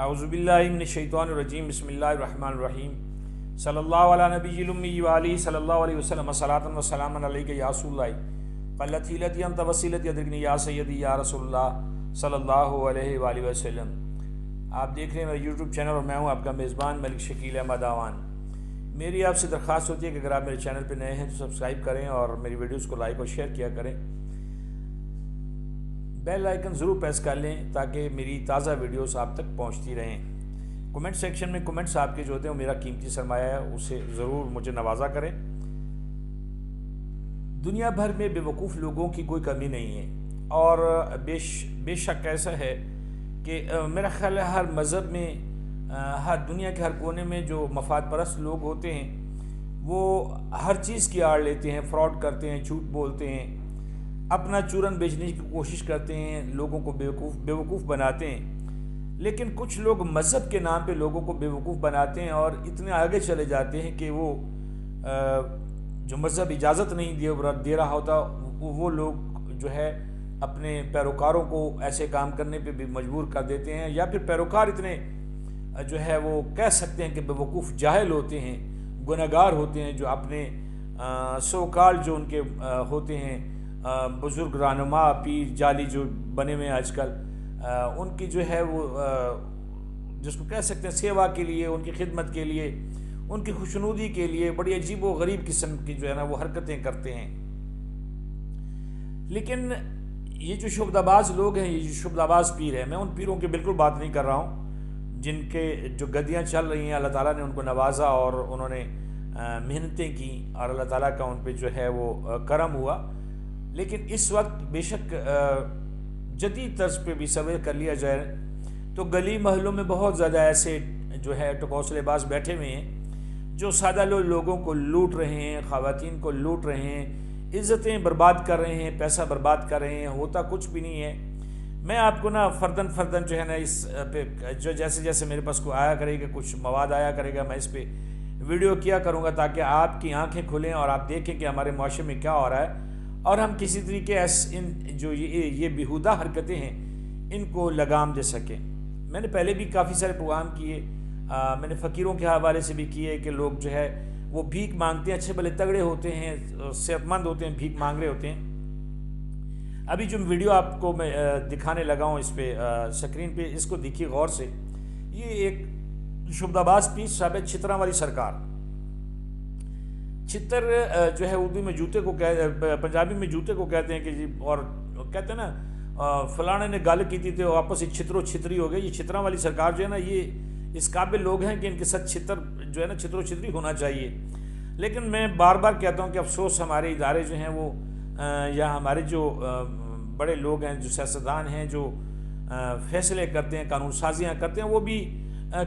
اعوذ باللہ من الشیطان الرجیم بسم اللہ الرحمن الرحیم صلی اللہ علی نبی الامی وآلہ صلی اللہ علیہ وسلم صلاۃ و سلام علیک یا رسول اللہ قلتیلتی انت وسیلتی ادرکنی یا سیدی یا رسول اللہ صلی اللہ علیہ وآلہ وسلم۔ آپ دیکھ رہے ہیں میرا یوٹیوب چینل اور میں ہوں آپ کا میزبان ملک شکیل احمد آوان۔ میری آپ سے درخواست ہوتی ہے کہ اگر آپ میرے چینل پہ نئے ہیں تو سبسکرائب کریں اور میری ویڈیوز کو لائک اور شیئر کیا کریں، بیل آئیکن ضرور پریس کر لیں تاکہ میری تازہ ویڈیوز آپ تک پہنچتی رہیں۔ کومنٹ سیکشن میں کومنٹس آپ کے جو ہوتے ہیں وہ میرا قیمتی سرمایہ ہے، اسے ضرور مجھے نوازا کریں۔ دنیا بھر میں بے وقوف لوگوں کی کوئی کمی نہیں ہے، اور بے شک ایسا ہے کہ میرا خیال ہے ہر مذہب میں، ہر دنیا کے ہر کونے میں جو مفاد پرست لوگ ہوتے ہیں وہ ہر چیز کی آڑ لیتے ہیں، فراڈ کرتے ہیں، جھوٹ بولتے ہیں، اپنا چورن بیچنے کی کوشش کرتے ہیں، لوگوں کو بے وقوف بناتے ہیں۔ لیکن کچھ لوگ مذہب کے نام پہ لوگوں کو بے وقوف بناتے ہیں اور اتنے آگے چلے جاتے ہیں کہ وہ جو مذہب اجازت نہیں دے رہا ہوتا وہ لوگ جو ہے اپنے پیروکاروں کو ایسے کام کرنے پہ بھی مجبور کر دیتے ہیں، یا پھر پیروکار اتنے جو ہے وہ کہہ سکتے ہیں کہ بے وقوف جاہل ہوتے ہیں، گنہگار ہوتے ہیں، جو اپنے سو کال جو ان کے ہوتے ہیں بزرگ رہنما پیر جعلی جو بنے ہوئے ہیں آج کل، ان کی جو ہے وہ جس کو کہہ سکتے ہیں سیوا کے لیے، ان کی خدمت کے لیے، ان کی خوشنودی کے لیے بڑی عجیب و غریب قسم کی جو ہے نا وہ حرکتیں کرتے ہیں۔ لیکن یہ جو شعبدہ باز لوگ ہیں، یہ جو شعبدہ باز پیر ہیں، میں ان پیروں کی بالکل بات نہیں کر رہا ہوں جن کے جو گدیاں چل رہی ہیں، اللہ تعالیٰ نے ان کو نوازا اور انہوں نے محنتیں کی اور اللہ تعالیٰ کا ان پہ جو ہے وہ کرم ہوا۔ لیکن اس وقت بے شک جدید طرز پہ بھی سروے کر لیا جائے تو گلی محلوں میں بہت زیادہ ایسے جو ہے ٹکوسلے باز بیٹھے ہوئے ہیں جو سادہ لوگوں کو لوٹ رہے ہیں، خواتین کو لوٹ رہے ہیں، عزتیں برباد کر رہے ہیں، پیسہ برباد کر رہے ہیں، ہوتا کچھ بھی نہیں ہے۔ میں آپ کو نا فردن جو ہے نا اس پہ جو جیسے میرے پاس کو آیا کرے گا، کچھ مواد آیا کرے گا، میں اس پہ ویڈیو کیا کروں گا تاکہ آپ کی آنکھیں کھلیں اور آپ دیکھیں کہ ہمارے معاشرے میں کیا ہو رہا ہے، اور ہم کسی طریقے ان جو یہ بیہودہ حرکتیں ہیں ان کو لگام دے سکیں۔ میں نے پہلے بھی کافی سارے پروگرام کیے، میں نے فقیروں کے حوالے سے بھی کیے کہ لوگ جو ہے وہ بھیک مانگتے ہیں، اچھے بھلے تگڑے ہوتے ہیں، صحت مند ہوتے ہیں، بھیک مانگ رہے ہوتے ہیں۔ ابھی جو ویڈیو آپ کو میں دکھانے لگا ہوں اس پہ سکرین پہ، اس کو دیکھیے غور سے۔ یہ ایک شعبدہ باز پیر صاحب ہے، چھتراں والی سرکار۔ چھتر جو ہے اردو میں جوتے کو پنجابی میں جوتے کو کہتے ہیں کہ جی، اور کہتے ہیں نا فلانے نے گل کی تھی تو آپس ہی چھترو چھتری ہو گئے۔ یہ چھتراں والی سرکار جو ہے نا یہ اس قابل لوگ ہیں کہ ان کے ساتھ چھتر جو ہے نا چھترو چھتری ہونا چاہیے۔ لیکن میں بار بار کہتا ہوں کہ افسوس ہمارے ادارے جو ہیں وہ یا ہمارے جو بڑے لوگ ہیں، جو سیاستدان ہیں، جو فیصلے کرتے ہیں، قانون سازیاں کرتے ہیں، وہ بھی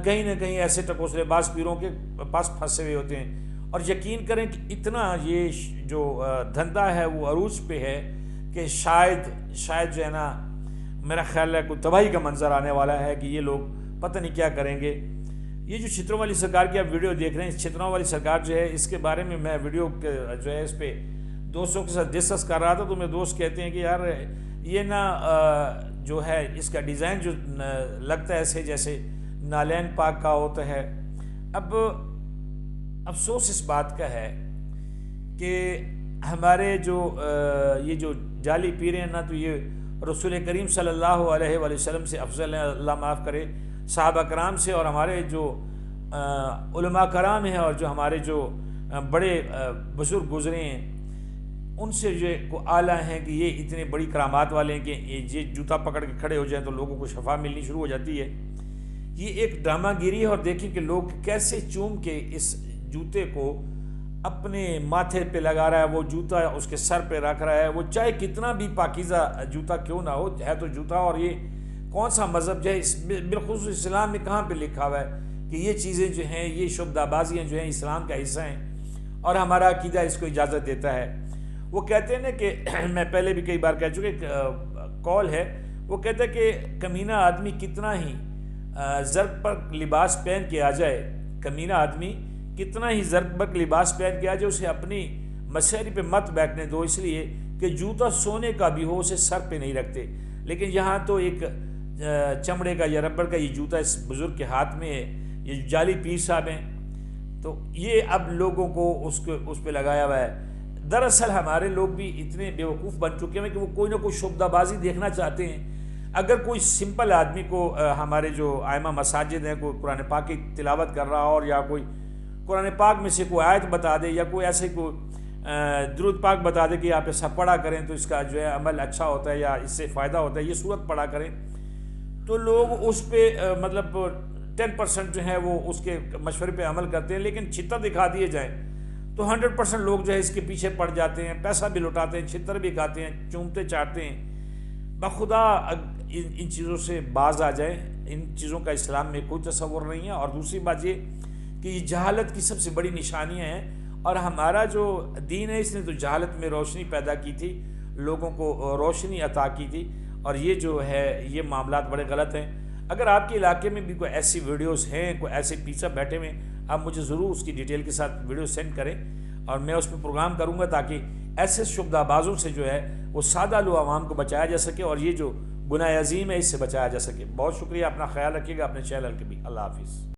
کہیں نہ کہیں ایسے ٹکوسلے باز پیروں کے پاس پھنسے ہوئے ہوتے ہیں۔ اور یقین کریں کہ اتنا یہ جو دھندا ہے وہ عروج پہ ہے کہ شاید جو ہے نا میرا خیال ہے کوئی تباہی کا منظر آنے والا ہے کہ یہ لوگ پتہ نہیں کیا کریں گے۔ یہ جو چھتروں والی سرکار کی آپ ویڈیو دیکھ رہے ہیں، اس چھتروں والی سرکار جو ہے، اس کے بارے میں میں ویڈیو جو ہے اس پہ دوستوں کے ساتھ ڈسکس کر رہا تھا تو میرے دوست کہتے ہیں کہ یار یہ نا جو ہے اس کا ڈیزائن جو لگتا ہے ایسے جیسے نالین پاک کا ہوتا ہے۔ اب افسوس اس بات کا ہے کہ ہمارے جو یہ جو جعلی پیر ہیں نا، تو یہ رسول کریم صلی اللہ علیہ وآلہ وسلم سے افضل ہیں، اللہ معاف کرے، صحابہ کرام سے، اور ہمارے جو علماء کرام ہیں اور جو ہمارے جو بڑے بزرگ گزرے ہیں ان سے جو اعلیٰ ہیں کہ یہ اتنے بڑی کرامات والے ہیں کہ یہ جوتا پکڑ کے کھڑے ہو جائیں تو لوگوں کو شفا ملنی شروع ہو جاتی ہے۔ یہ ایک ڈرامہ گیری ہے، اور دیکھیں کہ لوگ کیسے چوم کے اس جوتے کو اپنے ماتھے پہ لگا رہا ہے، وہ جوتا اس کے سر پہ رکھ رہا ہے، وہ چاہے کتنا بھی پاکیزہ جوتا کیوں نہ ہو، ہے تو جوتا۔ اور یہ کون سا مذہب جو ہے بالخصوص اسلام میں کہاں پہ لکھا ہوا ہے کہ یہ چیزیں جو ہیں، یہ شعبدہ بازیاں جو ہیں اسلام کا حصہ ہیں، اور ہمارا عقیدہ اس کو اجازت دیتا ہے۔ وہ کہتے ہیں نا کہ میں پہلے بھی کئی بار کہہ چکے، ایک قول ہے، وہ کہتا ہے کہ کمینہ آدمی کتنا ہی زرق پر لباس پہن کے آ جائے، کمینہ آدمی کتنا ہی زرق پر لباس پہن کے آ جائے، اسے اپنی مسیری پہ مت بیٹھنے دو، اس لیے کہ جوتا سونے کا بھی ہو اسے سر پہ نہیں رکھتے۔ لیکن یہاں تو ایک چمڑے کا یا ربڑ کا یہ جوتا اس بزرگ کے ہاتھ میں ہے، یہ جعلی پیر صاحب ہیں، تو یہ اب لوگوں کو اس پہ لگایا ہوا ہے۔ دراصل ہمارے لوگ بھی اتنے بیوقوف بن چکے ہیں کہ وہ کوئی نہ کوئی شعبدہ بازی دیکھنا چاہتے ہیں۔ اگر کوئی سمپل آدمی کو ہمارے جو ائمہ مساجد ہیں، کوئی قرآن پاک کی تلاوت کر رہا اور یا کوئی قرآن پاک میں سے کوئی آیت بتا دے یا کوئی ایسے کوئی درود پاک بتا دے کہ آپ ایسا پڑھا کریں تو اس کا جو ہے عمل اچھا ہوتا ہے یا اس سے فائدہ ہوتا ہے، یہ صورت پڑھا کریں، تو لوگ اس پہ مطلب 10% جو ہے وہ اس کے مشورے پہ عمل کرتے ہیں، لیکن چھتر دکھا دیے جائیں تو 100% لوگ جو ہے اس کے پیچھے پڑ جاتے ہیں، پیسہ بھی لٹاتے ہیں، چھتر بھی کھاتے ہیں، چومتے چاٹتے ہیں۔ بخدا ان چیزوں سے باز آ جائیں، ان چیزوں کا اسلام میں کوئی تصور نہیں ہے۔ اور دوسری بات یہ کہ یہ جہالت کی سب سے بڑی نشانیاں ہیں، اور ہمارا جو دین ہے اس نے تو جہالت میں روشنی پیدا کی تھی، لوگوں کو روشنی عطا کی تھی، اور یہ جو ہے یہ معاملات بڑے غلط ہیں۔ اگر آپ کے علاقے میں بھی کوئی ایسی ویڈیوز ہیں، کوئی ایسے پیچھے بیٹھے ہوئے، آپ مجھے ضرور اس کی ڈیٹیل کے ساتھ ویڈیو سینڈ کریں، اور میں اس پہ پروگرام کروں گا تاکہ ایسے شبدہ بازوں سے جو ہے وہ سادہ لو عوام کو بچایا جا سکے، اور یہ جو گناہ عظیم ہے اس سے بچایا جا سکے۔ بہت شکریہ، اپنا خیال رکھیے گا، اپنے چینل کے بھی۔ اللہ حافظ۔